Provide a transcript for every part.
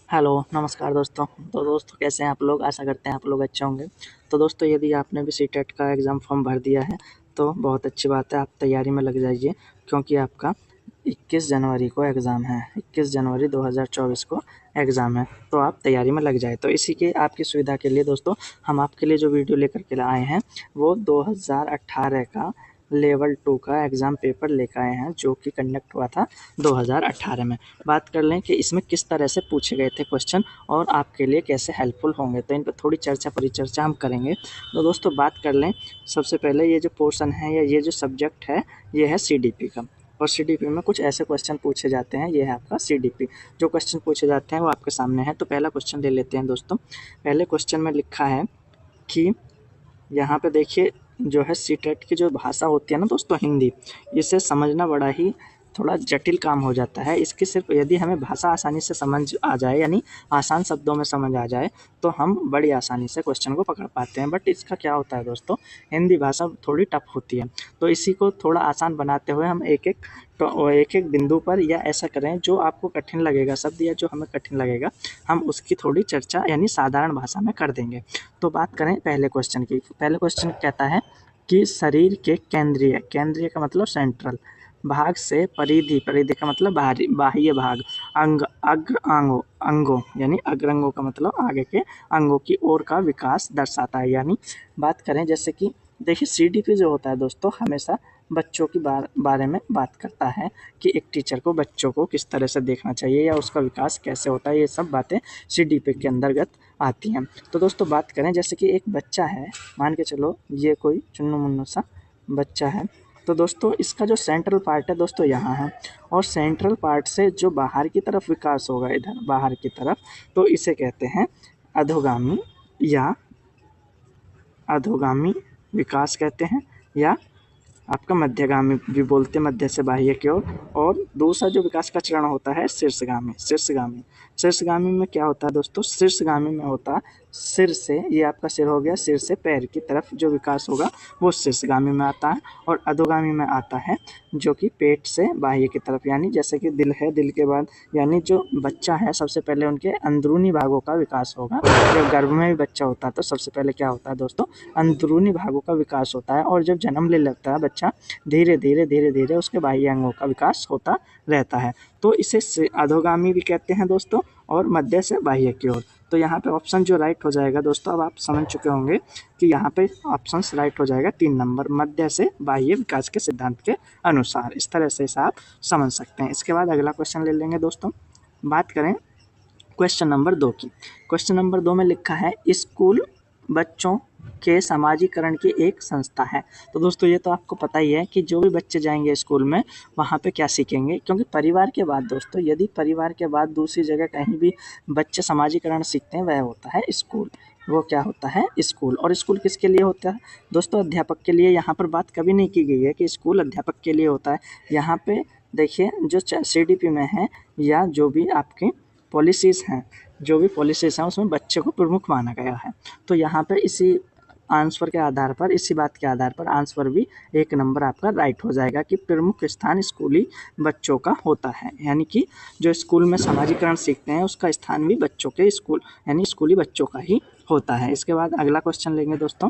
Hello, नमस्कार दोस्तों। तो दोस्तों कैसे हैं आप लोग? आशा करते हैं आप लोग अच्छे होंगे। तो दोस्तों यदि आपने भी सीटेट का एग्ज़ाम फॉर्म भर दिया है, तो बहुत अच्छी बात है, आप तैयारी में लग जाइए क्योंकि आपका 21 जनवरी को एग्ज़ाम है। 21 जनवरी 2024 को एग्ज़ाम है, तो आप तैयारी में लग जाएँ। तो इसी के आपकी सुविधा के लिए दोस्तों हम आपके लिए जो वीडियो लेकर के आए हैं, वो 2018 का लेवल 2 का एग्ज़ाम पेपर लेकर आए हैं, जो कि कंडक्ट हुआ था 2018 में। बात कर लें कि इसमें किस तरह से पूछे गए थे क्वेश्चन और आपके लिए कैसे हेल्पफुल होंगे, तो इन पर थोड़ी परिचर्चा हम करेंगे। तो दोस्तों बात कर लें, सबसे पहले ये जो पोर्शन है या ये जो सब्जेक्ट है, ये है सीडीपी का। और सीडीपी में कुछ ऐसे क्वेश्चन पूछे जाते हैं, ये है आपका सीडीपी। जो क्वेश्चन पूछे जाते हैं वो आपके सामने है। तो पहला क्वेश्चन ले लेते हैं दोस्तों। पहले क्वेश्चन में लिखा है कि यहाँ पे देखिए, जो है सीटेट की जो भाषा होती है ना दोस्तों, हिंदी, इसे समझना बड़ा ही थोड़ा जटिल काम हो जाता है। इसकी सिर्फ यदि हमें भाषा आसानी से समझ आ जाए, यानी आसान शब्दों में समझ आ जाए, तो हम बड़ी आसानी से क्वेश्चन को पकड़ पाते हैं। बट इसका क्या होता है दोस्तों, हिंदी भाषा थोड़ी टफ होती है। तो इसी को थोड़ा आसान बनाते हुए हम एक एक बिंदु पर या ऐसा करें, जो आपको कठिन लगेगा शब्द या जो हमें कठिन लगेगा, हम उसकी थोड़ी चर्चा यानी साधारण भाषा में कर देंगे। तो बात करें पहले क्वेश्चन की। पहले क्वेश्चन कहता है कि शरीर के केंद्रीय का मतलब सेंट्रल भाग से परिधि का मतलब बाह्य भाग, अंगों यानी अग्रंगों का मतलब आगे के अंगों की ओर का विकास दर्शाता है। यानी बात करें जैसे कि देखिए, सीडीपी जो होता है दोस्तों, हमेशा बच्चों की बारे में बात करता है कि एक टीचर को बच्चों को किस तरह से देखना चाहिए या उसका विकास कैसे होता है, ये सब बातें सीडीपी के अंतर्गत आती हैं। तो दोस्तों बात करें जैसे कि एक बच्चा है, मान के चलो ये कोई चुन्नू मुन्नू सा बच्चा है। तो दोस्तों इसका जो सेंट्रल पार्ट है दोस्तों यहाँ है, और सेंट्रल पार्ट से जो बाहर की तरफ विकास होगा, इधर बाहर की तरफ, तो इसे कहते हैं अधोगामी या अधोगामी विकास कहते हैं, या आपका मध्यगामी भी बोलते हैं, मध्य से बाह्य की ओर। और दूसरा जो विकास का चरण होता है शीर्षगामी में क्या होता है दोस्तों, शीर्षगामी में होता है सिर से, ये आपका सिर हो गया, सिर से पैर की तरफ जो विकास होगा वो शीर्षगामी में आता है। और अधोगामी में आता है जो कि पेट से बाह्य की तरफ, यानी जैसे कि दिल है, दिल के बाद यानी जो बच्चा है सबसे पहले उनके अंदरूनी भागों का विकास होगा। जब गर्भ में भी बच्चा होता है तो सबसे पहले क्या होता है दोस्तों, अंदरूनी भागों का विकास होता है। और जब जन्म ले लेता है बच्चा, धीरे धीरे उसके बाह्य अंगों का विकास होता रहता है। तो इसे अधोगामी भी कहते हैं दोस्तों, और मध्य से बाह्य की ओर। तो यहाँ पे ऑप्शन जो राइट हो जाएगा दोस्तों, अब आप समझ चुके होंगे कि यहाँ पे ऑप्शन राइट हो जाएगा 3 नंबर, मध्य से बाह्य विकास के सिद्धांत के अनुसार। इस तरह से इसे आप समझ सकते हैं। इसके बाद अगला क्वेश्चन ले लेंगे दोस्तों। बात करें क्वेश्चन नंबर 2 की। क्वेश्चन नंबर 2 में लिखा है स्कूल बच्चों के समाजीकरण की एक संस्था है। तो दोस्तों ये तो आपको पता ही है कि जो भी बच्चे जाएंगे स्कूल में, वहाँ पे क्या सीखेंगे, क्योंकि परिवार के बाद दोस्तों, यदि परिवार के बाद दूसरी जगह कहीं भी बच्चे समाजीकरण सीखते हैं, वह होता है स्कूल। वो क्या होता है, स्कूल। और स्कूल किसके लिए होता है दोस्तों, अध्यापक के लिए। यहाँ पर बात कभी नहीं की गई है कि स्कूल अध्यापक के लिए होता है। यहाँ पे देखिए, जो सीडीपी में है या जो भी आपके पॉलिसीज़ हैं उसमें बच्चे को प्रमुख माना गया है। तो यहाँ पे इसी आंसर के आधार पर, इसी बात के आधार पर आंसर भी 1 नंबर आपका राइट हो जाएगा कि प्रमुख स्थान स्कूली बच्चों का होता है। यानी कि जो स्कूल में समाजीकरण सीखते हैं उसका स्थान भी बच्चों के स्कूल यानी स्कूली बच्चों का ही होता है। इसके बाद अगला क्वेश्चन लेंगे दोस्तों।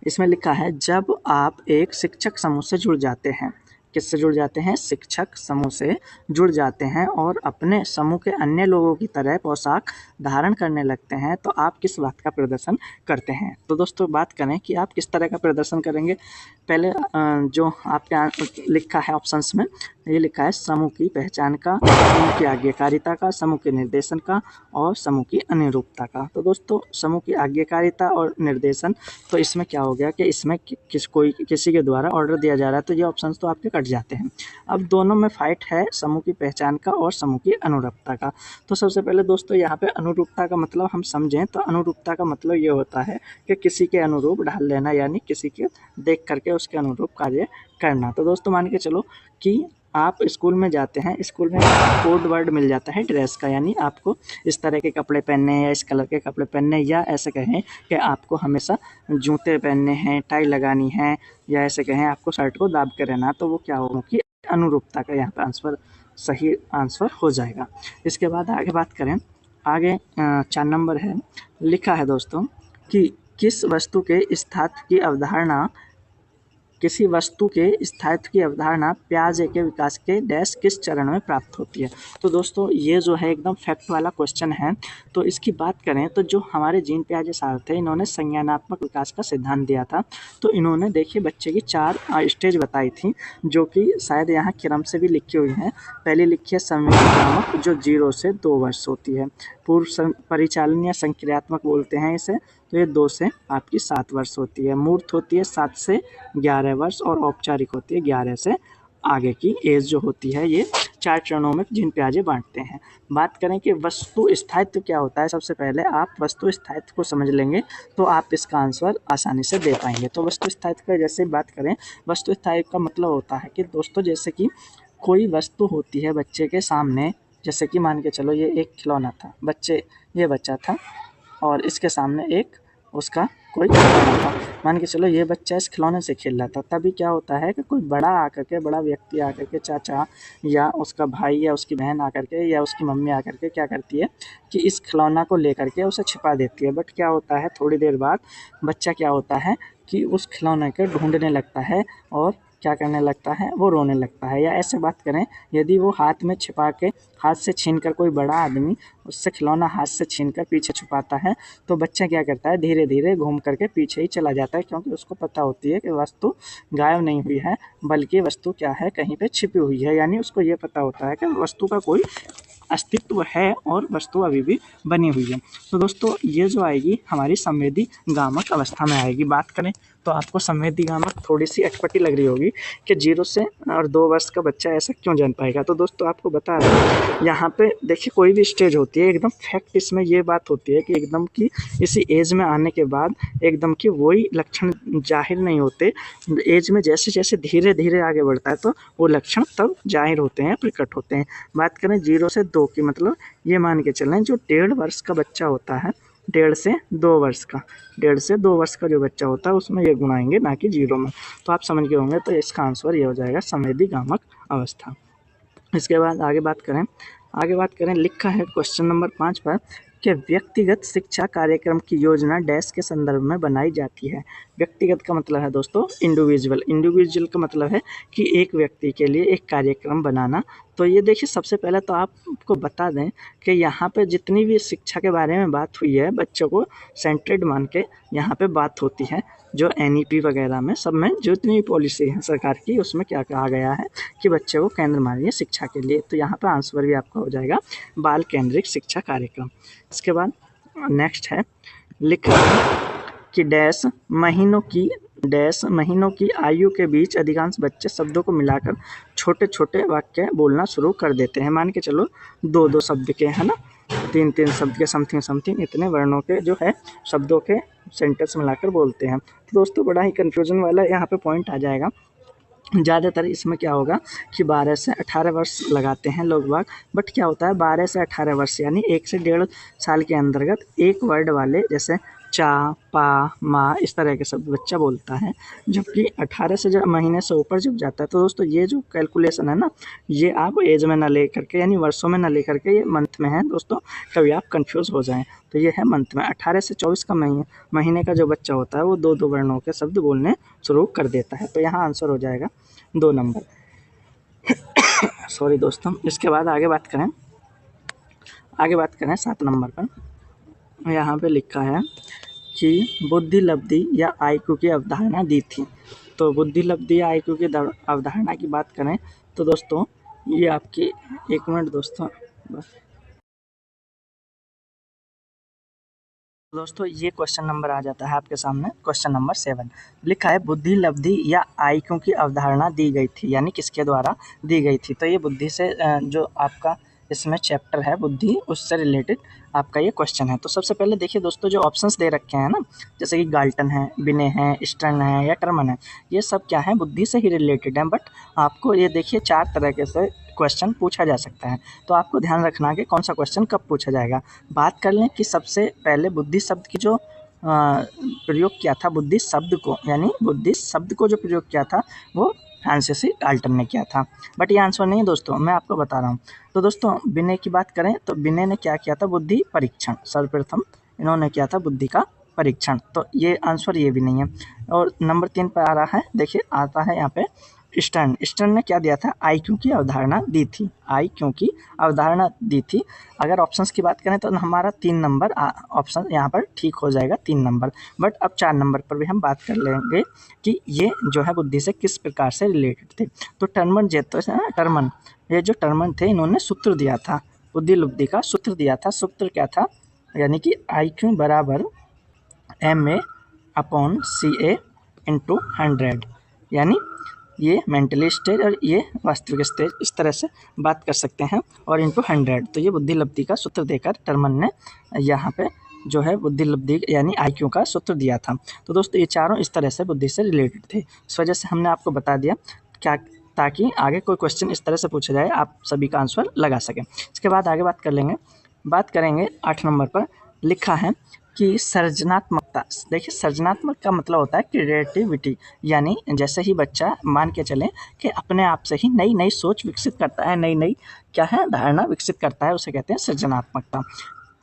इसमें लिखा है जब आप एक शिक्षक समूह से जुड़ जाते हैं, किससे जुड़ जाते हैं, शिक्षक समूह से जुड़ जाते हैं, और अपने समूह के अन्य लोगों की तरह पोशाक धारण करने लगते हैं, तो आप किस बात का प्रदर्शन करते हैं। तो दोस्तों बात करें कि आप किस तरह का प्रदर्शन करेंगे। पहले जो आपके लिखा है ऑप्शंस में, ये लिखा है समूह की पहचान का, समूह की आज्ञाकारिता का, समूह के निर्देशन का, और समूह की अनुरूपता का। तो दोस्तों समूह की आज्ञाकारिता और निर्देशन, तो इसमें क्या हो गया कि इसमें किसी के द्वारा ऑर्डर दिया जा रहा है, तो ये ऑप्शंस तो आपके कट जाते हैं। अब दोनों में फाइट है, समूह की पहचान का और समूह की अनुरूपता का। तो सबसे पहले दोस्तों यहाँ पे अनुरूपता का मतलब हम समझें, तो अनुरूपता का मतलब ये होता है कि किसी के अनुरूप ढाल लेना, यानी किसी के देख करके उसके अनुरूप कार्य करना। तो दोस्तों मान के चलो कि आप स्कूल में जाते हैं, स्कूल में कोड वर्ड मिल जाता है ड्रेस का, यानी आपको इस तरह के कपड़े पहनने हैं या इस कलर के कपड़े पहनने हैं, या ऐसे कहें कि आपको हमेशा जूते पहनने हैं, टाई लगानी है, या ऐसे कहें आपको शर्ट को दाब के रहना। तो वो क्या होगा कि अनुरूपता का यहाँ पर आंसर सही आंसर हो जाएगा। इसके बाद आगे बात करें, आगे 4 नंबर है, लिखा है दोस्तों कि किसी वस्तु के स्थायित्व की अवधारणा पियाजे के विकास के डैश किस चरण में प्राप्त होती है। तो दोस्तों ये जो है एकदम फैक्ट वाला क्वेश्चन है। तो इसकी बात करें तो जो हमारे जीन पियाजे साहब थे, इन्होंने संज्ञानात्मक विकास का सिद्धांत दिया था। तो इन्होंने देखिए बच्चे की 4 स्टेज बताई थी, जो कि शायद यहाँ क्रम से भी लिखी हुई हैं। पहली लिखी है संवेदनात्मक, जो 0 से 2 वर्ष होती है। पूर्व परिचालन या संक्रियात्मक बोलते हैं इसे, तो ये 2 से आपकी 7 वर्ष होती है। मूर्त होती है 7 से 11 वर्ष और औपचारिक होती है 11 से आगे की एज जो होती है। ये 4 चरणों में जीन पियाजे बांटते हैं। बात करें कि वस्तु स्थायित्व क्या होता है, सबसे पहले आप वस्तु स्थायित्व को समझ लेंगे तो आप इसका आंसर आसानी से दे पाएंगे। तो वस्तु स्थायित्व का जैसे बात करें, वस्तु स्थायित्व का मतलब होता है कि दोस्तों जैसे कि कोई वस्तु होती है बच्चे के सामने, जैसे कि मान के चलो ये एक खिलौना था, ये बच्चा था और इसके सामने एक उसका कोई खिलौना था। मान के चलो ये बच्चा इस खिलौने से खेल रहा था, तभी क्या होता है कि कोई बड़ा व्यक्ति आकर के, चाचा या उसका भाई या उसकी बहन आकर के या उसकी मम्मी आकर के क्या करती है कि इस खिलौना को लेकर के उसे छिपा देती है। बट क्या होता है, थोड़ी देर बाद बच्चा क्या होता है कि उस खिलौने को ढूंढने लगता है और क्या करने लगता है, वो रोने लगता है। या ऐसे बात करें, यदि वो हाथ में छिपा के, हाथ से छीनकर, कोई बड़ा आदमी उससे खिलौना हाथ से छीनकर पीछे छुपाता है, तो बच्चा क्या करता है, धीरे धीरे घूम करके पीछे ही चला जाता है, क्योंकि उसको पता होती है कि वस्तु गायब नहीं हुई है, बल्कि वस्तु क्या है, कहीं पे छिपी हुई है। यानी उसको ये पता होता है कि वस्तु का कोई अस्तित्व है और वस्तु अभी भी बनी हुई है। तो दोस्तों ये जो आएगी हमारी संवेदी गामक अवस्था में आएगी। बात करें तो आपको संवेदी गामक थोड़ी सी अटपटी लग रही होगी कि 0 से और 2 वर्ष का बच्चा ऐसा क्यों जान पाएगा। तो दोस्तों आपको बता रहा हूँ, यहाँ पे देखिए कोई भी स्टेज होती है, एकदम फैक्ट इसमें ये बात होती है कि एकदम की इसी एज में आने के बाद एकदम की वही लक्षण जाहिर नहीं होते। एज में जैसे जैसे धीरे धीरे आगे बढ़ता है तो वो लक्षण तब जाहिर होते हैं, प्रकट होते हैं। बात करें 0 से 2 की, मतलब ये मान के चलें जो 1.5 वर्ष का बच्चा होता है, 1.5 से 2 वर्ष का जो बच्चा होता है उसमें ये गुण आएंगे, ना कि 0 में। तो आप समझ गए होंगे, तो इसका आंसर ये हो जाएगा संवेदी गामक अवस्था। इसके बाद आगे बात करें, लिखा है क्वेश्चन नंबर 5 पर कि व्यक्तिगत शिक्षा कार्यक्रम की योजना डैश के संदर्भ में बनाई जाती है। व्यक्तिगत का मतलब है दोस्तों इंडिविजुअल का मतलब है कि एक व्यक्ति के लिए एक कार्यक्रम बनाना। तो ये देखिए सबसे पहले तो आपको बता दें कि यहाँ पे जितनी भी शिक्षा के बारे में बात हुई है, बच्चों को सेंट्रेड मान के यहाँ पे बात होती है। जो NEP वगैरह में सब में जितनी पॉलिसी है सरकार की, उसमें क्या कहा गया है कि बच्चे को केंद्र मानिए शिक्षा के लिए। तो यहाँ पर आंसर भी आपका हो जाएगा बाल केंद्रित शिक्षा कार्यक्रम। इसके बाद नेक्स्ट है, लिखा है कि डैश महीनों की आयु के बीच अधिकांश बच्चे शब्दों को मिलाकर छोटे छोटे वाक्य बोलना शुरू कर देते हैं। मान के चलो 2-2 शब्द के, है ना, 3-3 शब्द के, समथिंग इतने वर्णों के जो है शब्दों के सेंटेंस मिलाकर बोलते हैं। तो दोस्तों बड़ा ही कन्फ्यूजन वाला यहाँ पे पॉइंट आ जाएगा। ज़्यादातर इसमें क्या होगा कि 12 से 18 वर्ष लगाते हैं लोग बाग। बट क्या होता है, 12 से 18 वर्ष यानी 1 से 1.5 साल के अंतर्गत एक वर्ड वाले, जैसे चा, पा, मा, इस तरह के शब्द बच्चा बोलता है। जबकि 18 से जब महीने से ऊपर जब जाता है, तो दोस्तों ये जो कैलकुलेशन है ना, ये आप एज में ना ले करके, यानी वर्षों में ना ले करके, ये मंथ में है दोस्तों, कभी आप कंफ्यूज हो जाएं। तो ये है मंथ में। 18 से 24 का महीने का जो बच्चा होता है वो 2-2 वर्णों के शब्द बोलने शुरू कर देता है। तो यहाँ आंसर हो जाएगा 2 नंबर। सॉरी दोस्तों। इसके बाद आगे बात करें 7 नंबर पर। यहाँ पे लिखा है कि बुद्धि लब्धि या IQ की अवधारणा दी थी। तो बुद्धि लब्धि या IQ की अवधारणा की बात करें तो दोस्तों ये आपकी, 1 मिनट दोस्तों, दोस्तों ये क्वेश्चन नंबर आ जाता है आपके सामने, क्वेश्चन नंबर 7। लिखा है बुद्धि लब्धि या IQ की अवधारणा दी गई थी, यानी किसके द्वारा दी गई थी। तो ये बुद्धि से जो आपका इसमें चैप्टर है बुद्धि, उससे रिलेटेड आपका ये क्वेश्चन है। तो सबसे पहले देखिए दोस्तों, जो ऑप्शंस दे रखे हैं ना, जैसे कि गाल्टन है, बिने है, स्टर्न है या टर्मन है, ये सब क्या है, बुद्धि से ही रिलेटेड है। बट आपको ये देखिए 4 तरह के से क्वेश्चन पूछा जा सकता है। तो आपको ध्यान रखना है कि कौन सा क्वेश्चन कब पूछा जाएगा। बात कर लें कि सबसे पहले बुद्धि शब्द की जो प्रयोग किया था, बुद्धि शब्द को, यानी बुद्धि शब्द को जो प्रयोग किया था वो फ्रांसीसी डाल्टन ने किया था। बट ये आंसर नहीं है दोस्तों, मैं आपको बता रहा हूँ। तो दोस्तों बिने की बात करें तो बिने ने क्या किया था, बुद्धि परीक्षण, सर्वप्रथम इन्होंने किया था बुद्धि का परीक्षण। तो ये आंसर ये भी नहीं है। और नंबर 3 पर आ रहा है, देखिए आता है यहाँ पे स्टर्न। स्टर्न ने क्या दिया था, आईक्यू की अवधारणा दी थी, आईक्यू की अवधारणा दी थी। अगर ऑप्शंस की बात करें तो हमारा 3 नंबर ऑप्शन यहाँ पर ठीक हो जाएगा, 3 नंबर। बट अब 4 नंबर पर भी हम बात कर लेंगे कि ये जो है बुद्धि से किस प्रकार से रिलेटेड थे। तो टर्मन टर्मन, ये जो टर्मन थे इन्होंने सूत्र दिया था, बुद्धि लुब्धि का सूत्र दिया था। सूत्र क्या था, यानी कि IQ बराबर MA/CA इंटू 100, यानी ये मेंटली स्टेज और ये वास्तविक स्टेज, इस तरह से बात कर सकते हैं, और इंटू 100। तो ये बुद्धि लब्धि का सूत्र देकर टर्मन ने यहाँ पे जो है बुद्धि लब्धि यानी IQ का सूत्र दिया था। तो दोस्तों ये चारों इस तरह से बुद्धि से रिलेटेड थे, इस वजह से हमने आपको बता दिया क्या, ताकि आगे कोई क्वेश्चन इस तरह से पूछा जाए आप सभी का आंसर लगा सकें। इसके बाद आगे बात करेंगे 8 नंबर पर। लिखा है कि सृजनात्मकता, देखिए सृजनात्मक का मतलब होता है क्रिएटिविटी, यानी जैसे ही बच्चा मान के चलें कि अपने आप से ही नई नई सोच विकसित करता है, नई नई क्या है धारणा विकसित करता है, उसे कहते हैं सृजनात्मकता।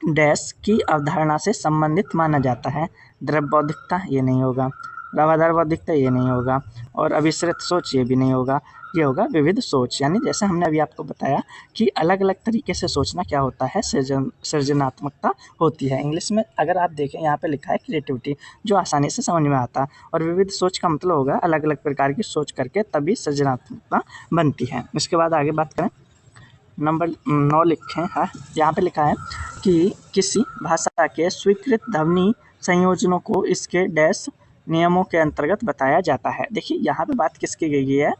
डैश की अवधारणा से संबंधित माना जाता है, द्रव्यबौद्धिकता ये नहीं होगा, रवादार बौद्धिकता ये नहीं होगा, और अभिसरित सोच ये भी नहीं होगा, ये होगा विविध सोच। यानी जैसे हमने अभी आपको बताया कि अलग अलग तरीके से सोचना क्या होता है, सृजनात्मकता होती है। इंग्लिश में अगर आप देखें यहाँ पे लिखा है क्रिएटिविटी, जो आसानी से समझ में आता, और विविध सोच का मतलब होगा अलग अलग प्रकार की सोच करके तभी सृजनात्मकता बनती है। इसके बाद आगे बात करें, नंबर 9 लिखें है, यहाँ पे लिखा है कि किसी भाषा के स्वीकृत ध्वनि संयोजनों को इसके डैश नियमों के अंतर्गत बताया जाता है। देखिए यहाँ पे बात किसकी गई है,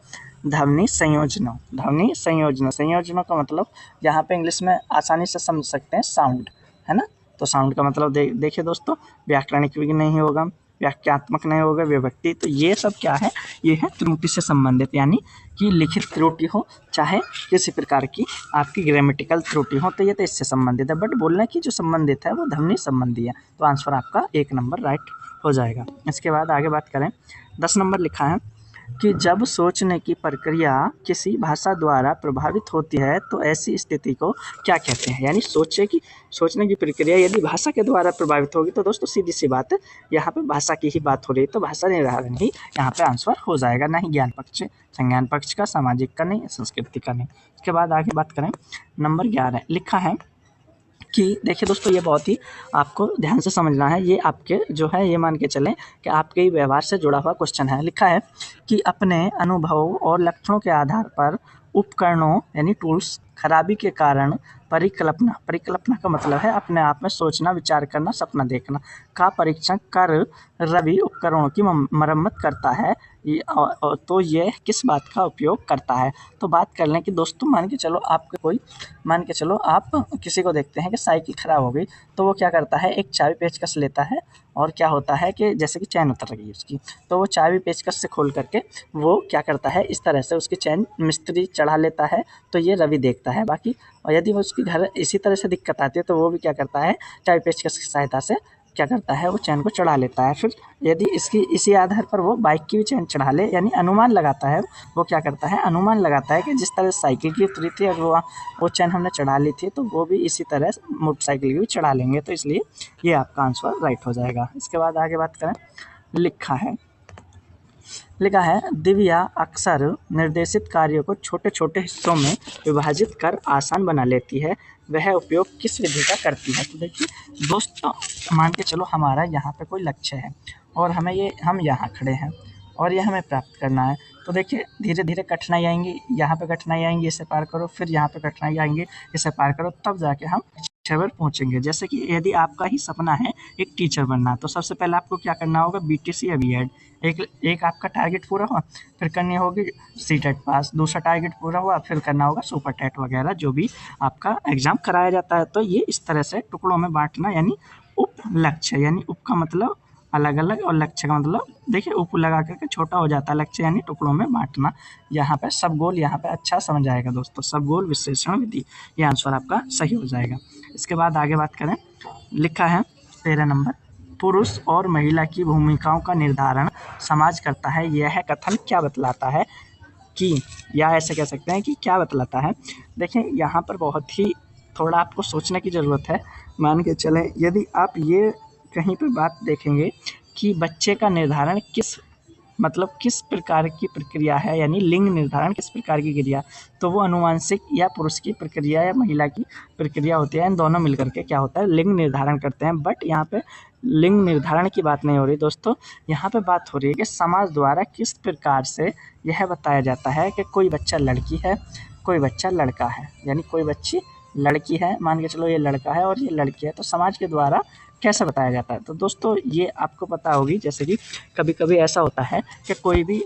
ध्वनि संयोजनों, संयोजनों का मतलब यहाँ पे इंग्लिश में आसानी से समझ सकते हैं साउंड, है ना। तो साउंड का मतलब देखिए दोस्तों, व्याकरणिक भी नहीं होगा, व्याख्यात्मक नहीं होगा, विभक्ति, तो ये सब क्या है, ये है त्रुटि से संबंधित, यानी कि लिखित त्रुटि हो चाहे किसी प्रकार की आपकी ग्रामेटिकल त्रुटि हो, तो ये तो इससे संबंधित है। बट बोलने की जो संबंधित है वो ध्वनि संबंधी है, तो आंसर आपका 1 नंबर राइट हो जाएगा। इसके बाद आगे बात करें, 10 नंबर लिखा है कि जब सोचने की प्रक्रिया किसी भाषा द्वारा प्रभावित होती है तो ऐसी स्थिति को क्या कहते हैं। यानी सोचने की प्रक्रिया यदि भाषा के द्वारा प्रभावित होगी तो दोस्तों सीधी सी बात है, यहाँ पे भाषा की ही बात हो रही है, तो भाषा निर्धारण ही यहाँ पे आंसर हो जाएगा, ना ही ज्ञान पक्ष, संज्ञान पक्ष का, सामाजिक का नहीं, संस्कृति का नहीं। इसके बाद आगे बात करें, नंबर 11 लिखा है कि देखिए दोस्तों, ये बहुत ही आपको ध्यान से समझना है, ये आपके जो है ये मान के चलें कि आपके ही व्यवहार से जुड़ा हुआ क्वेश्चन है। लिखा है कि अपने अनुभवों और लक्षणों के आधार पर उपकरणों यानी टूल्स खराबी के कारण परिकल्पना का मतलब है अपने आप में सोचना, विचार करना, सपना देखना का परीक्षण कर रवि उपकरणों की मरम्मत करता है, तो ये किस बात का उपयोग करता है। तो बात कर लें कि दोस्तों मान के चलो आप किसी को देखते हैं कि साइकिल खराब हो गई, तो वो क्या करता है, एक चाबी पेचकस लेता है, और क्या होता है कि जैसे कि चैन उतर गई उसकी, तो वो चाबी पेचकस से खोल करके वो क्या करता है, इस तरह से उसकी चैन मिस्त्री चढ़ा लेता है, तो ये रवि देखता है। बाकी और यदि वो उसकी घर इसी तरह से दिक्कत आती है तो वो भी क्या करता है, चाबी पेचकस की सहायता से क्या करता है, वो चैन को चढ़ा लेता है। फिर यदि इसी आधार पर वो बाइक की भी चैन चढ़ा ले, यानी अनुमान लगाता है, वो क्या करता है, अनुमान लगाता है कि जिस तरह साइकिल की उतरी थी और वो चैन हमने चढ़ा ली थी, तो वो भी इसी तरह मोटरसाइकिल की भी चढ़ा लेंगे, तो इसलिए ये आपका आंसर राइट हो जाएगा। इसके बाद आगे बात करें, लिखा है दिव्या अक्सर निर्देशित कार्यों को छोटे छोटे हिस्सों में विभाजित कर आसान बना लेती है, वह उपयोग किस विधि का करती है। तो देखिए दोस्तों, मान के चलो हमारा यहाँ पे कोई लक्ष्य है और हम यहाँ खड़े हैं और ये हमें प्राप्त करना है, तो देखिए धीरे धीरे कठिनाई आएंगी, यहाँ पे कठिनाई आएंगी, इसे पार करो, फिर यहाँ पे कठिनाई आएंगी, इसे पार करो, तब जाके हम टीचर पर पहुँचेंगे। जैसे कि यदि आपका ही सपना है एक टीचर बनना, तो सबसे पहले आपको क्या करना होगा, BTC या B.Ed, एक आपका टारगेट पूरा हुआ, फिर करनी होगी CTET पास, दूसरा टारगेट पूरा हुआ, फिर करना होगा सुपर टेट वगैरह जो भी आपका एग्ज़ाम कराया जाता है। तो ये इस तरह से टुकड़ों में बांटना, यानी उप लक्ष्य, यानी उप का मतलब अलग अलग और लक्ष्य का मतलब देखिए उप लगा करके छोटा हो जाता है, लक्ष्य यानी टुकड़ों में बांटना। यहाँ पे सब गोल, यहाँ पे अच्छा समझ आएगा दोस्तों, सब गोल विश्लेषण विधि, ये आंसर आपका सही हो जाएगा। इसके बाद आगे बात करें, लिखा है 13 नंबर, पुरुष और महिला की भूमिकाओं का निर्धारण समाज करता है, यह कथन क्या बतलाता है। कि, या ऐसे कह सकते हैं कि क्या बतलाता है। देखिए यहाँ पर बहुत ही थोड़ा आपको सोचने की ज़रूरत है। मान के चलें यदि आप ये कहीं पे बात देखेंगे कि बच्चे का निर्धारण किस प्रकार की प्रक्रिया है, यानी लिंग निर्धारण किस प्रकार की क्रिया, तो वो अनुवांशिक या पुरुष की प्रक्रिया या महिला की प्रक्रिया होती है। इन दोनों मिलकर के क्या होता है, लिंग निर्धारण करते हैं। बट यहाँ पे लिंग निर्धारण की बात नहीं हो रही दोस्तों, यहाँ पे बात हो रही है कि समाज द्वारा किस प्रकार से यह बताया जाता है कि कोई बच्चा लड़की है, कोई बच्चा लड़का है, यानी कोई बच्ची लड़की है, मान के चलो ये लड़का है और ये लड़की है, तो समाज के द्वारा कैसे बताया जाता है। तो दोस्तों ये आपको पता होगी, जैसे कि कभी-कभी ऐसा होता है कि कोई भी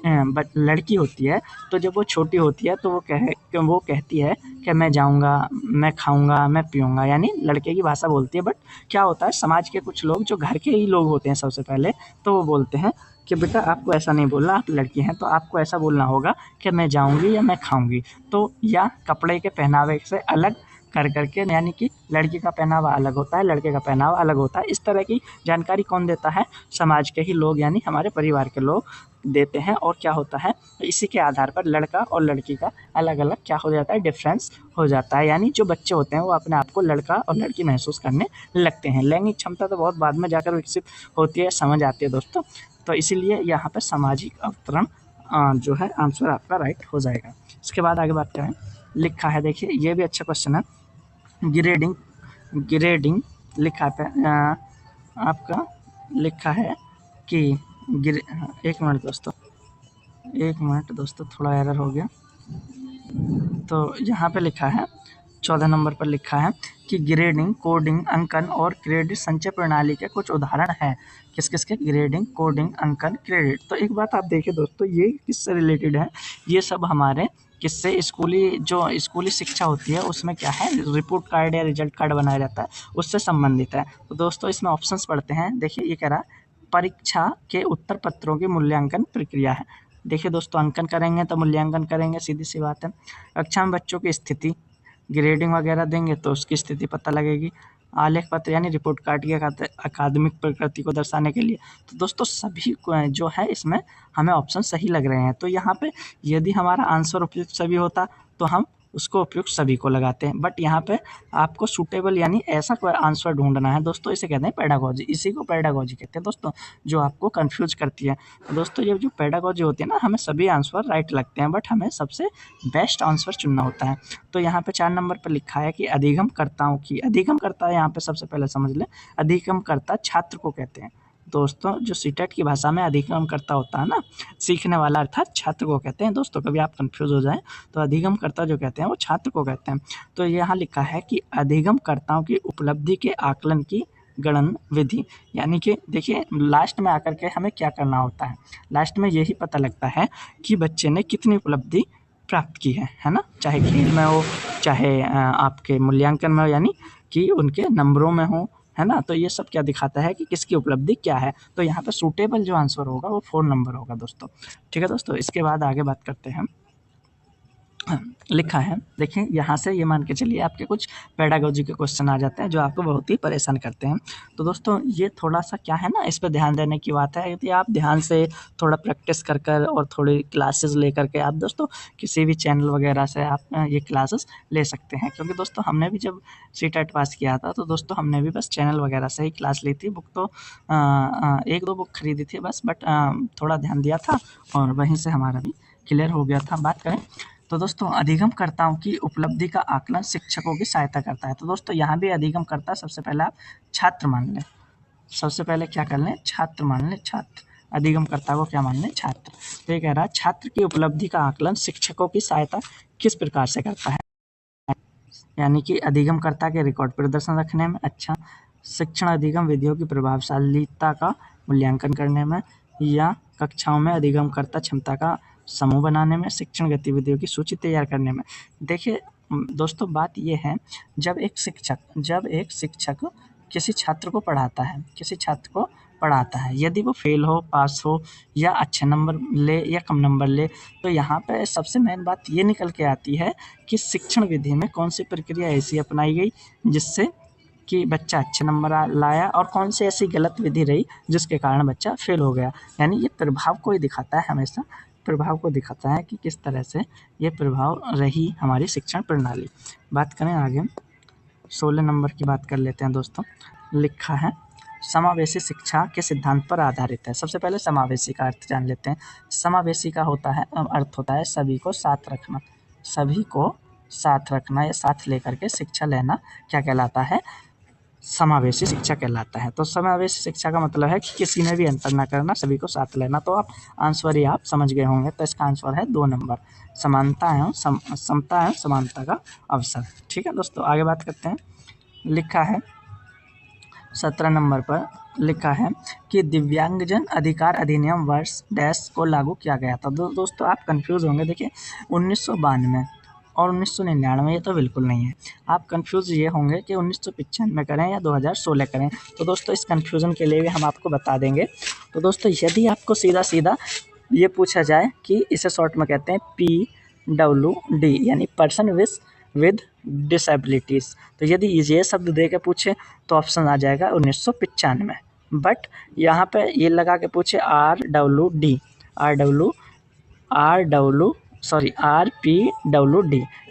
लड़की होती है, तो जब वो छोटी होती है तो वो कहती है कि मैं जाऊँगा, मैं खाऊँगा, मैं पीऊँगा, यानी लड़के की भाषा बोलती है। बट क्या होता है, समाज के कुछ लोग जो घर के ही लोग होते हैं सबसे पहले, तो वो बोलते हैं कि बेटा आपको ऐसा नहीं बोलना, आप लड़की हैं तो आपको ऐसा बोलना होगा कि मैं जाऊँगी या मैं खाऊँगी। तो या कपड़े के पहनावे से अलग कर के, यानी कि लड़की का पहनावा अलग होता है, लड़के का पहनावा अलग होता है। इस तरह की जानकारी कौन देता है, समाज के ही लोग, यानी हमारे परिवार के लोग देते हैं। और क्या होता है, इसी के आधार पर लड़का और लड़की का अलग अलग क्या हो जाता है, डिफरेंस हो जाता है। यानी जो बच्चे होते हैं वो अपने आप को लड़का और लड़की महसूस करने लगते हैं। लैंगिक क्षमता तो बहुत बाद में जाकर विकसित होती है, समझ आती है दोस्तों। तो इसीलिए यहाँ पर सामाजिक अवतरण जो है आंसर आपका राइट हो जाएगा। इसके बाद आगे बात करें, लिखा है, देखिए ये भी अच्छा क्वेश्चन है। ग्रेडिंग लिखा है आपका, लिखा है कि एक मिनट दोस्तों थोड़ा एरर हो गया। तो यहाँ पे लिखा है 14 नंबर पर लिखा है कि ग्रेडिंग, कोडिंग, अंकन और क्रेडिट संचय प्रणाली के कुछ उदाहरण हैं। किस किस के, ग्रेडिंग, कोडिंग, अंकन, क्रेडिट। तो एक बात आप देखिए दोस्तों, ये किससे रिलेटेड है, ये सब हमारे किससे, स्कूली शिक्षा होती है उसमें क्या है, रिपोर्ट कार्ड या रिजल्ट कार्ड बनाया जाता है, उससे संबंधित है। तो दोस्तों इसमें ऑप्शंस पढ़ते हैं। देखिए ये कह रहा है परीक्षा के उत्तर पत्रों की मूल्यांकन प्रक्रिया है। देखिए दोस्तों अंकन करेंगे तो मूल्यांकन करेंगे, सीधी सी बात है। कक्षा में बच्चों की स्थिति, ग्रेडिंग वगैरह देंगे तो उसकी स्थिति पता लगेगी। आलेख पत्र यानी रिपोर्ट कार्ड की अकादमिक प्रकृति को दर्शाने के लिए। तो दोस्तों सभी को जो है इसमें हमें ऑप्शन सही लग रहे हैं। तो यहाँ पे यदि हमारा आंसर उपयुक्त सभी होता तो हम उसको उपयुक्त सभी को लगाते हैं। बट यहाँ पे आपको सूटेबल यानी ऐसा कोई आंसर ढूंढना है दोस्तों, इसे कहते हैं पेडागोजी। इसी को पेडागोजी कहते हैं दोस्तों, जो आपको कंफ्यूज करती है। तो दोस्तों ये जो पेडागोजी होती है ना, हमें सभी आंसर राइट लगते हैं बट हमें सबसे बेस्ट आंसर चुनना होता है। तो यहाँ पे 4 नंबर पर लिखा है कि अधिगमकर्ता यहाँ पे सबसे पहले समझ लें, अधिगमकर्ता छात्र को कहते हैं। दोस्तों जो सीटेट की भाषा में अधिगमकर्ता होता है ना, सीखने वाला अर्थात छात्र को कहते हैं। दोस्तों कभी आप कंफ्यूज हो जाएं तो अधिगमकर्ता जो कहते हैं वो छात्र को कहते हैं। तो यहाँ लिखा है कि अधिगमकर्ताओं की उपलब्धि के आकलन की गणन विधि, यानी कि देखिए लास्ट में आकर के हमें क्या करना होता है, लास्ट में यही पता लगता है कि बच्चे ने कितनी उपलब्धि प्राप्त की है ना, चाहे खेल में हो, चाहे आपके मूल्यांकन में हो, यानी कि उनके नंबरों में हो, है ना। तो ये सब क्या दिखाता है कि किसकी उपलब्धि क्या है। तो यहाँ पे सूटेबल जो आंसर होगा वो 4 नंबर होगा दोस्तों। ठीक है दोस्तों, इसके बाद आगे बात करते हैं। लिखा है, देखिए यहाँ से ये मान के चलिए आपके कुछ पेडागोजी के क्वेश्चन आ जाते हैं जो आपको बहुत ही परेशान करते हैं। तो दोस्तों ये थोड़ा सा क्या है ना, इस पर ध्यान देने की बात है। यदि आप ध्यान से थोड़ा प्रैक्टिस कर और थोड़ी क्लासेस लेकर के आप दोस्तों किसी भी चैनल वगैरह से आप ये क्लासेस ले सकते हैं। क्योंकि दोस्तों हमने भी जब सीटेट पास किया था तो दोस्तों हमने भी बस चैनल वगैरह से ही क्लास ली थी। बुक तो 1-2 बुक खरीदी थी बस, बट थोड़ा ध्यान दिया था और वहीं से हमारा भी क्लियर हो गया था। बात करें तो दोस्तों अधिगमकर्ताओं की उपलब्धि का आकलन शिक्षकों की सहायता करता है। तो दोस्तों यहाँ भी अधिगमकर्ता सबसे पहले आप छात्र मान लें, सबसे पहले क्या कर लें, छात्र मान लें। छात्र अधिगमकर्ता को क्या मान लें, छात्र। तो ये कह रहा है छात्र की उपलब्धि का आकलन शिक्षकों की सहायता किस प्रकार से करता है, यानी कि अधिगमकर्ता के रिकॉर्ड प्रदर्शन रखने में, अच्छा शिक्षण अधिगम विधियों की प्रभावशालीता का मूल्यांकन करने में, या कक्षाओं में अधिगमकर्ता क्षमता का समूह बनाने में, शिक्षण गतिविधियों की सूची तैयार करने में। देखिए दोस्तों बात ये है, जब एक शिक्षक किसी छात्र को पढ़ाता है, यदि वो फेल हो, पास हो या अच्छे नंबर ले या कम नंबर ले, तो यहाँ पे सबसे मेन बात ये निकल के आती है कि शिक्षण विधि में कौन सी प्रक्रिया ऐसी अपनाई गई जिससे कि बच्चा अच्छे नंबर लाया, और कौन सी ऐसी गलत विधि रही जिसके कारण बच्चा फेल हो गया। यानी ये प्रभाव को ही दिखाता है हमेशा प्रभाव को दिखाता है कि किस तरह से ये प्रभाव रही हमारी शिक्षण प्रणाली। बात करें आगे 16 नंबर की बात कर लेते हैं दोस्तों। लिखा है समावेशी शिक्षा के सिद्धांत पर आधारित है। सबसे पहले समावेशी का अर्थ जान लेते हैं। समावेशी का अर्थ होता है सभी को साथ रखना। सभी को साथ रखना या साथ लेकर के शिक्षा लेना क्या कहलाता है? समावेशी शिक्षा कहलाता है। तो समावेशी शिक्षा का मतलब है कि किसी में भी अंतर ना करना, सभी को साथ लेना। तो आप आंसर ही आप समझ गए होंगे। तो इसका आंसर है 2 नंबर, समानता एवं समता एवं समानता का अवसर। ठीक है दोस्तों, आगे बात करते हैं। लिखा है 17 नंबर पर लिखा है कि दिव्यांगजन अधिकार अधिनियम वर्ष डैश को लागू किया गया था। दोस्तों आप कंफ्यूज होंगे। देखिए 1992 और 1999 ये तो बिल्कुल नहीं है। आप कंफ्यूज ये होंगे कि 1995 करें या 2016 करें। तो दोस्तों इस कंफ्यूजन के लिए भी हम आपको बता देंगे। तो दोस्तों यदि आपको सीधा सीधा ये पूछा जाए कि इसे शॉर्ट में कहते हैं PWD यानी पर्सन विद डिसेबिलिटीज़, तो यदि ये शब्द दे के पूछे तो ऑप्शन आ जाएगा 1995। बट यहाँ पे ये लगा के पूछे RPWD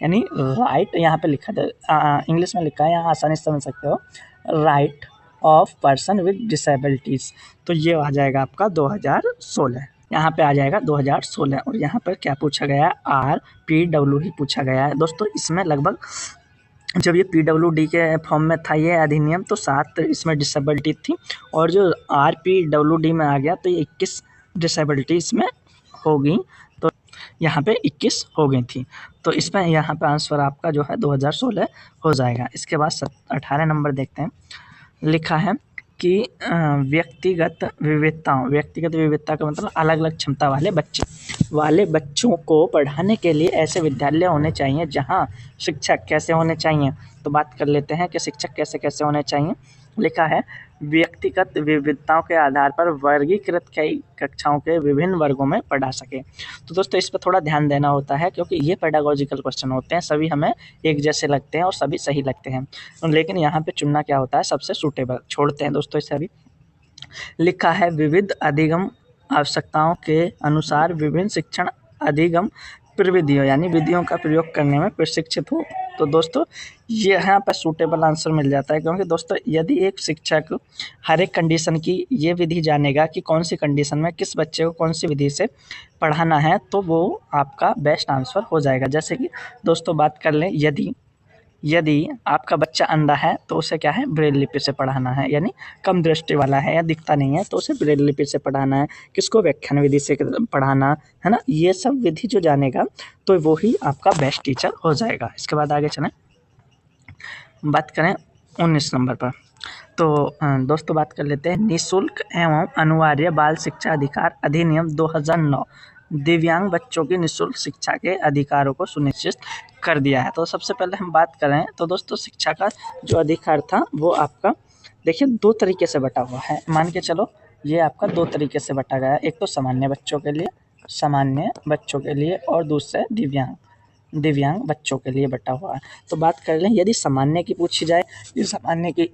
यानी राइट, यहाँ पे लिखा था इंग्लिश में लिखा है, यहाँ आसानी से समझ सकते हो, right of person with disabilities. तो ये आ जाएगा आपका 2016, यहाँ पे आ जाएगा 2016। और यहाँ पर क्या पूछा गया है? RPW ही पूछा गया है दोस्तों। इसमें लगभग जब ये PWD के फॉर्म में था ये अधिनियम तो 7 इसमें डिसेबिलिटी थी, और जो RPWD में आ गया तो ये 21 डिसेबिलिटी इसमें होगी। तो यहाँ पे 21 हो गई थी। तो इसमें यहाँ पे आंसर आपका जो है 2016 हो जाएगा। इसके बाद 18 नंबर देखते हैं। लिखा है कि व्यक्तिगत विविधता का मतलब अलग अलग क्षमता वाले बच्चों को पढ़ाने के लिए ऐसे विद्यालय होने चाहिए जहां शिक्षक कैसे होने चाहिए। तो बात कर लेते हैं कि शिक्षक कैसे कैसे होने चाहिए। लिखा है व्यक्तिगत विविधताओं के आधार पर वर्गीकृत कई कक्षाओं के विभिन्न वर्गों में पढ़ा सके। तो दोस्तों इस पर थोड़ा ध्यान देना होता है क्योंकि ये पेडागोजिकल क्वेश्चन होते हैं, सभी हमें एक जैसे लगते हैं और सभी सही लगते हैं, लेकिन यहाँ पे चुनना क्या होता है? सबसे सूटेबल। छोड़ते हैं दोस्तों इसे अभी। लिखा है विविध अधिगम आवश्यकताओं के अनुसार विभिन्न शिक्षण अधिगम प्रविधियों यानी विधियों का प्रयोग करने में प्रशिक्षित हो। तो दोस्तों ये यहाँ पर सूटेबल आंसर मिल जाता है, क्योंकि दोस्तों यदि एक शिक्षक हर एक कंडीशन की ये विधि जानेगा कि कौन सी कंडीशन में किस बच्चे को कौन सी विधि से पढ़ाना है, तो वो आपका बेस्ट आंसर हो जाएगा। जैसे कि दोस्तों बात कर लें, यदि आपका बच्चा अंधा है तो उसे क्या है? ब्रेल लिपि से पढ़ाना है, यानी कम दृष्टि वाला है या दिखता नहीं है तो उसे ब्रेल लिपि से पढ़ाना है। किसको? व्याख्यान विधि से पढ़ाना है ना। ये सब विधि जो जानेगा तो वो ही आपका बेस्ट टीचर हो जाएगा। इसके बाद आगे चलें, बात करें 19 नंबर पर। तो दोस्तों बात कर लेते हैं निःशुल्क एवं अनिवार्य बाल शिक्षा अधिकार अधिनियम 2009 दिव्यांग बच्चों की निःशुल्क शिक्षा के अधिकारों को सुनिश्चित कर दिया है। तो सबसे पहले हम बात करें तो दोस्तों शिक्षा का जो अधिकार था वो आपका देखिए 2 तरीके से बटा हुआ है। मान के चलो ये आपका 2 तरीके से बटा गया है। एक तो सामान्य बच्चों के लिए और दूसरे दिव्यांग बच्चों के लिए बटा हुआ है। तो बात कर लें यदि सामान्य की पूछी जाए, ये सामान्य की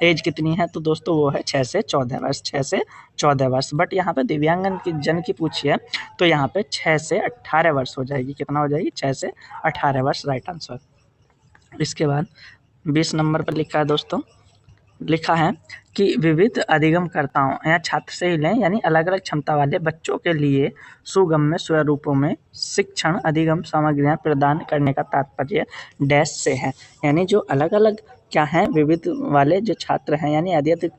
एज कितनी है? तो दोस्तों वो है 6 से 14 वर्ष। बट यहाँ पे दिव्यांगन की जन की पूछी है तो यहाँ पे 6 से 18 वर्ष हो जाएगी। कितना हो जाएगी? 6 से 18 वर्ष राइट आंसर। इसके बाद 20 नंबर पर लिखा है दोस्तों, लिखा है कि विविध अधिगमकर्ताओं या छात्र से ही लें यानी अलग अलग क्षमता वाले बच्चों के लिए सुगम्य स्वरूपों में शिक्षण अधिगम सामग्रियां प्रदान करने का तात्पर्य डैश से है। यानी जो अलग अलग क्या हैं? विविध वाले जो छात्र हैं यानी अधिक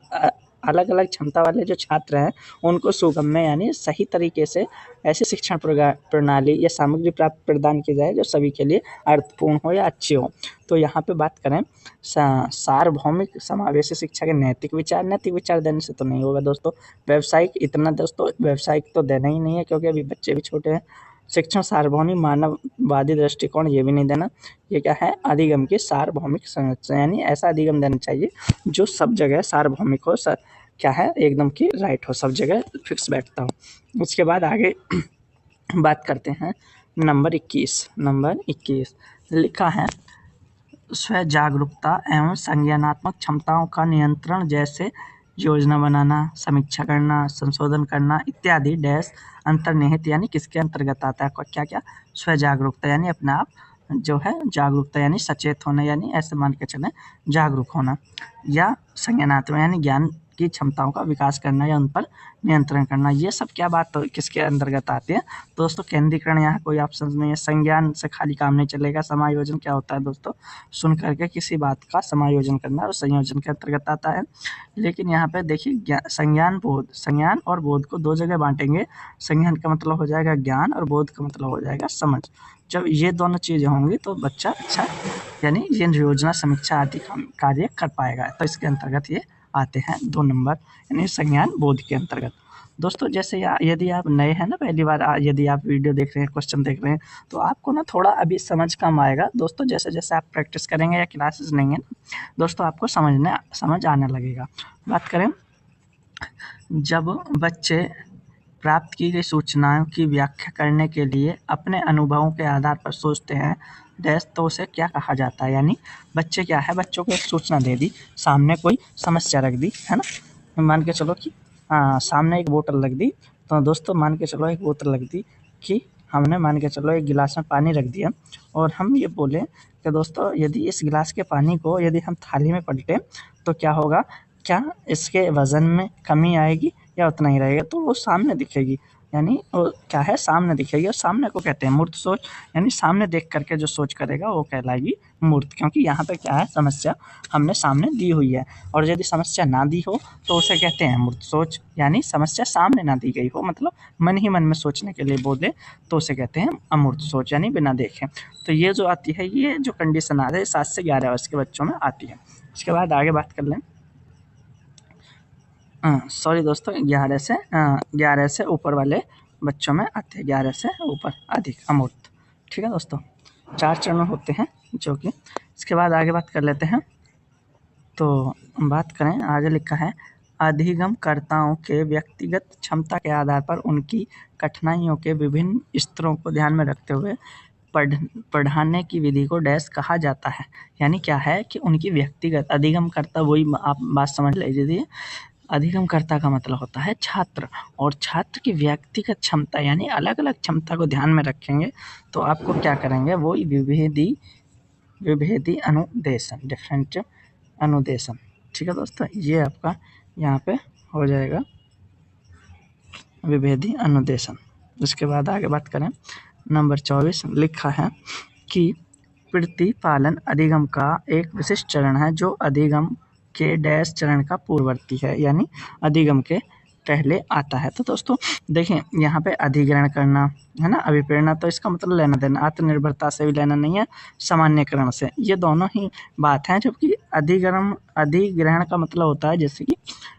अलग अलग क्षमता वाले जो छात्र हैं उनको सुगम्य यानी सही तरीके से ऐसी शिक्षण प्रणाली या सामग्री प्रदान की जाए जो सभी के लिए अर्थपूर्ण हो या अच्छी हो। तो यहाँ पे बात करें सार्वभौमिक समावेशी शिक्षा के नैतिक विचार देने से तो नहीं होगा दोस्तों। व्यावसायिक तो देना ही नहीं है क्योंकि अभी बच्चे भी छोटे हैं। शिक्षण सार्वभौमिक मानववादी दृष्टिकोण ये भी नहीं देना। ये क्या है? अधिगम की सार्वभौमिक संरचना यानी ऐसा अधिगम देना चाहिए जो सब जगह सार्वभौमिक हो, क्या है? एकदम की राइट हो, सब जगह फिक्स बैठता हो। उसके बाद आगे बात करते हैं नंबर 21 लिखा है स्व जागरूकता एवं संज्ञानात्मक क्षमताओं का नियंत्रण जैसे योजना बनाना, समीक्षा करना, संशोधन करना इत्यादि डैश अंतर्निहित यानी किसके अंतर्गत आता है? क्या-क्या? स्व जागरूकता यानी अपने आप जो है जागरूकता यानी सचेत होना यानी ऐसे मान के चलें जागरूक होना, या संज्ञानात्मक यानी ज्ञान की क्षमताओं का विकास करना या उन पर नियंत्रण करना। ये सब क्या बात तो किसके अंतर्गत आती है? दोस्तों केंद्रीकरण, यहाँ कोई ऑप्शन नहीं है। संज्ञान से खाली काम नहीं चलेगा। समायोजन क्या होता है दोस्तों? सुन करके किसी बात का समायोजन करना और संयोजन के अंतर्गत आता है। लेकिन यहाँ पे देखिए संज्ञान और बोध को दो जगह बांटेंगे। संज्ञान का मतलब हो जाएगा ज्ञान और बोध का मतलब हो जाएगा समझ। जब ये दोनों चीज़ें होंगी तो बच्चा अच्छा यानी ये योजना समीक्षा आदि कार्य कर पाएगा। तो इसके अंतर्गत ये आते हैं 2 नंबर यानी संज्ञान बोध के अंतर्गत। दोस्तों जैसे यदि आप नए हैं ना, पहली बार यदि आप वीडियो देख रहे हैं, क्वेश्चन देख रहे हैं, तो आपको ना थोड़ा अभी समझ कम आएगा दोस्तों। जैसे-जैसे आप प्रैक्टिस करेंगे या क्लासेस लेंगे दोस्तों, आपको समझ आने लगेगा। बात करें, जब बच्चे प्राप्त की गई सूचनाओं की व्याख्या करने के लिए अपने अनुभवों के आधार पर सोचते हैं डैश, तो उसे क्या कहा जाता है? यानी बच्चे क्या है, बच्चों को एक सूचना दे दी, सामने कोई समस्या रख दी, है ना? मान के चलो कि सामने एक बोतल रख दी, तो दोस्तों मान के चलो एक बोतल रख दी कि हमने मान के चलो एक गिलास में पानी रख दिया और हम ये बोले कि दोस्तों यदि इस गिलास के पानी को यदि हम थाली में पलटें तो क्या होगा? क्या इसके वज़न में कमी आएगी या उतना ही रहेगा? तो वो सामने दिखेगी, यानी वो क्या है, सामने दिखेगी। और सामने को कहते हैं मूर्त सोच, यानी सामने देख करके जो सोच करेगा वो कहलाएगी मूर्त, क्योंकि यहाँ पे क्या है, समस्या हमने सामने दी हुई है। और यदि समस्या ना दी हो तो उसे कहते हैं मूर्त सोच, यानी समस्या सामने ना दी गई हो, मतलब मन ही मन में सोचने के लिए बोले तो उसे कहते हैं अमूर्त सोच, यानी बिना देखे। तो ये जो आती है, ये जो कंडीशन आ रही है 7 से 11 वर्ष के बच्चों में आती है। उसके बाद आगे बात कर लें, सॉरी दोस्तों, 11 से ऊपर वाले बच्चों में आते हैं, 11 से ऊपर अधिक अमूर्त। ठीक है दोस्तों, 4 चरण होते हैं जो कि। इसके बाद आगे बात कर लेते हैं। तो बात करें, आगे लिखा है अधिगमकर्ताओं के व्यक्तिगत क्षमता के आधार पर उनकी कठिनाइयों के विभिन्न स्तरों को ध्यान में रखते हुए पढ़ाने की विधि को डैश कहा जाता है। यानी क्या है कि उनकी व्यक्तिगत, अधिगमकर्ता वही आप बात समझ लीजिए। अधिगमकर्ता का मतलब होता है छात्र, और छात्र की व्यक्तिगत क्षमता यानी अलग-अलग क्षमता को ध्यान में रखेंगे तो आपको क्या करेंगे, वो विभेदी अनुदेशन, डिफरेंट अनुदेशन। ठीक है दोस्तों, ये आपका यहाँ पे हो जाएगा विभेदी अनुदेशन। उसके बाद आगे बात करें, नंबर 24 लिखा है कि प्रतिपालन अधिगम का एक विशिष्ट चरण है जो अधिगम के डैश चरण का पूर्ववर्ती है, यानी अधिगम के पहले आता है। तो दोस्तों देखें, यहाँ पे अधिग्रहण करना है ना, अभिप्रेरणा, तो इसका मतलब लेना देना आत्मनिर्भरता से भी लेना नहीं है, सामान्यकरण से, ये दोनों ही बात हैं। जबकि अधिग्रहण का मतलब होता है जैसे कि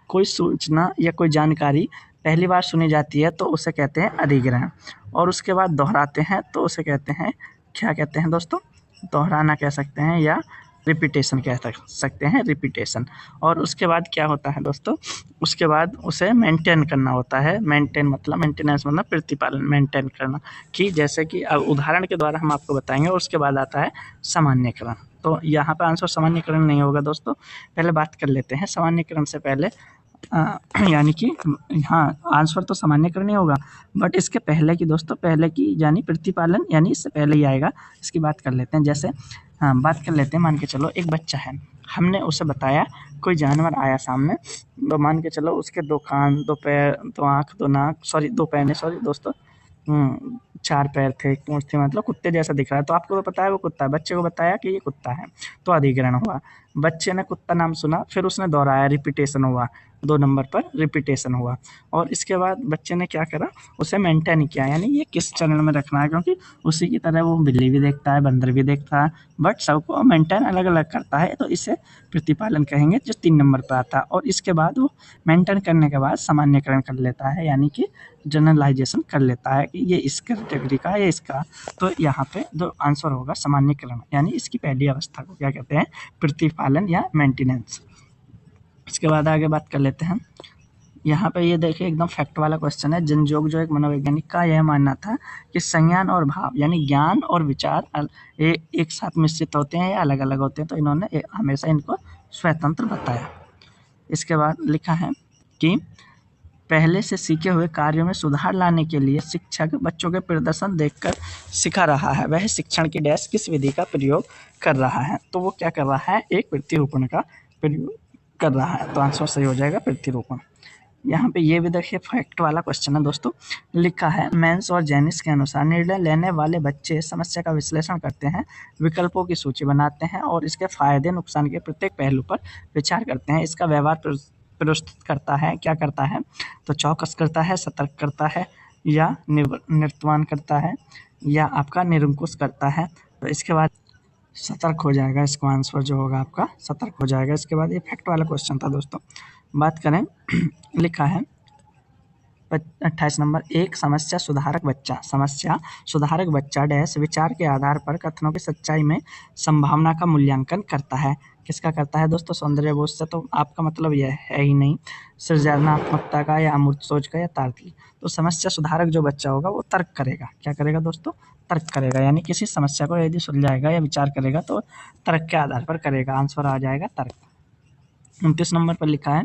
कोई सूचना या कोई जानकारी पहली बार सुनी जाती है तो उसे कहते हैं अधिग्रहण, और उसके बाद दोहराते हैं तो उसे कहते हैं, क्या कहते हैं दोस्तों? दोहराना कह सकते हैं या रिपीटेशन कह सकते हैं, रिपीटेशन। और उसके बाद क्या होता है दोस्तों? उसके बाद उसे मेंटेन करना होता है। मेंटेनेंस मतलब प्रतिपालन, मेंटेन करना, कि जैसे कि उदाहरण के द्वारा हम आपको बताएंगे। और उसके बाद आता है सामान्यकरण। तो यहाँ पे आंसर सामान्यकरण नहीं होगा दोस्तों। पहले बात कर लेते हैं सामान्यकरण से पहले, यानी कि हाँ, आंसर तो सामान्यकरण ही होगा, बट इसके पहले की दोस्तों, पहले की यानी प्रतिपालन, यानी इससे पहले ही आएगा। इसकी बात कर लेते हैं। जैसे बात कर लेते हैं, मान के चलो एक बच्चा है, हमने उसे बताया कोई जानवर आया सामने, तो मान के चलो उसके 2 कान, 2 पैर, 2 आँख, 2 नाक, सॉरी 2 पैर नहीं, सॉरी दोस्तों, 4 पैर थे, एक पूँछ थी, मतलब कुत्ते जैसा दिख रहा है। तो आपको तो पता है वो कुत्ता है, बच्चे को बताया कि ये कुत्ता है, तो अधिग्रहण हुआ। बच्चे ने कुत्ता नाम सुना, फिर उसने दोहराया, रिपीटेशन हुआ, 2 नंबर पर रिपीटेशन हुआ। और इसके बाद बच्चे ने क्या करा, उसे मेंटेन किया, यानी ये किस चरण में रखना है, क्योंकि उसी की तरह वो बिल्ली भी देखता है, बंदर भी देखता है, बट सबको मेंटेन अलग-अलग करता है, तो इसे प्रतिपालन कहेंगे, जो 3 नंबर पर आता है। और इसके बाद वो मेंटेन करने के बाद सामान्यकरण कर लेता है, यानी कि जनरलाइजेशन कर लेता है कि ये इस कैटेगरी का है, ये इसका। तो यहाँ पे जो आंसर होगा सामान्यकरण, यानी इसकी पहली अवस्था को क्या कहते हैं, प्रतिपालन या मेंटेनेंस। इसके बाद आगे बात कर लेते हैं। यहाँ पे ये देखिए एकदम फैक्ट वाला क्वेश्चन है। जिनजोग जो एक मनोवैज्ञानिक का यह मानना था कि संज्ञान और भाव यानी ज्ञान और विचार एक साथ मिश्रित होते हैं या अलग अलग होते हैं, तो इन्होंने हमेशा इनको स्वतंत्र बताया। इसके बाद लिखा है कि पहले से सीखे हुए कार्यों में सुधार लाने के लिए शिक्षक बच्चों के प्रदर्शन देखकर सिखा रहा है। वह शिक्षण की डैश किस विधि का प्रयोग कर रहा है? तो वो क्या कर रहा है? एक प्रतिरूपण का प्रयोग कर रहा है। तो आंसर सही हो जाएगा प्रतिरूपण। यहाँ पे ये भी देखिए फैक्ट वाला क्वेश्चन है दोस्तों। लिखा है मेंस और जेनिस के अनुसार निर्णय लेने वाले बच्चे समस्या का विश्लेषण करते हैं, विकल्पों की सूची बनाते हैं और इसके फायदे नुकसान के प्रत्येक पहलू पर विचार करते हैं। इसका व्यवहार प्रस्तुत करता है, क्या करता है? तो चौकस करता है, सतर्क करता है या निर्तवान करता है या आपका निरंकुश करता है। तो इसके बाद सतर्क हो जाएगा, इसका आंसर जो होगा आपका सतर्क हो जाएगा। इसके बाद ये फैक्ट वाला क्वेश्चन था दोस्तों। बात करें लिखा है 28 नंबर, एक समस्या सुधारक बच्चा डैश विचार के आधार पर कथनों की सच्चाई में संभावना का मूल्यांकन करता है। किसका करता है दोस्तों? सौंदर्य बोध से। तो आपका मतलब यह है ही नहीं, सृजनात्मकता का या अमूर्त सोच का या तार्किक। तो समस्या सुधारक जो बच्चा होगा वो तर्क करेगा। क्या करेगा दोस्तों? तर्क करेगा, यानी किसी समस्या को यदि सुलझाएगा या विचार करेगा तो तर्क के आधार पर करेगा। आंसर आ जाएगा तर्क। 29 नंबर पर लिखा है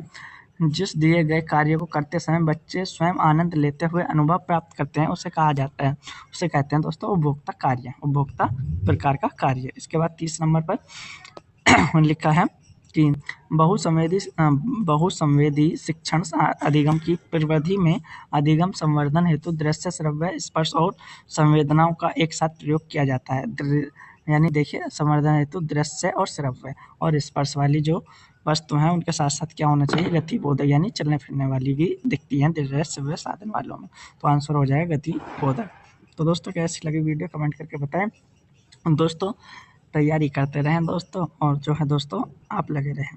जिस दिए गए कार्य को करते समय बच्चे स्वयं आनंद लेते हुए अनुभव प्राप्त करते हैं उसे कहा जाता है, उसे कहते हैं दोस्तों उपभोक्ता कार्य, उपभोक्ता प्रकार का कार्य। इसके बाद 30 नंबर पर लिखा है कि बहुसंवेदी शिक्षण अधिगम की प्रविधि में अधिगम संवर्धन हेतु दृश्य, श्रव्य, स्पर्श और संवेदनाओं का एक साथ प्रयोग किया जाता है। यानी देखिए संवर्धन हेतु दृश्य और श्रव्य और स्पर्श वाली जो वस्तु हैं उनके साथ साथ क्या होना चाहिए? गतिबोधक, यानी चलने फिरने वाली भी दिखती हैं दृश्य साधन वालों में। तो आंसर हो जाएगा गतिबोधक। तो दोस्तों कैसी लगी वीडियो कमेंट करके बताएं। दोस्तों तैयारी करते रहें दोस्तों, और जो है दोस्तों आप लगे रहें।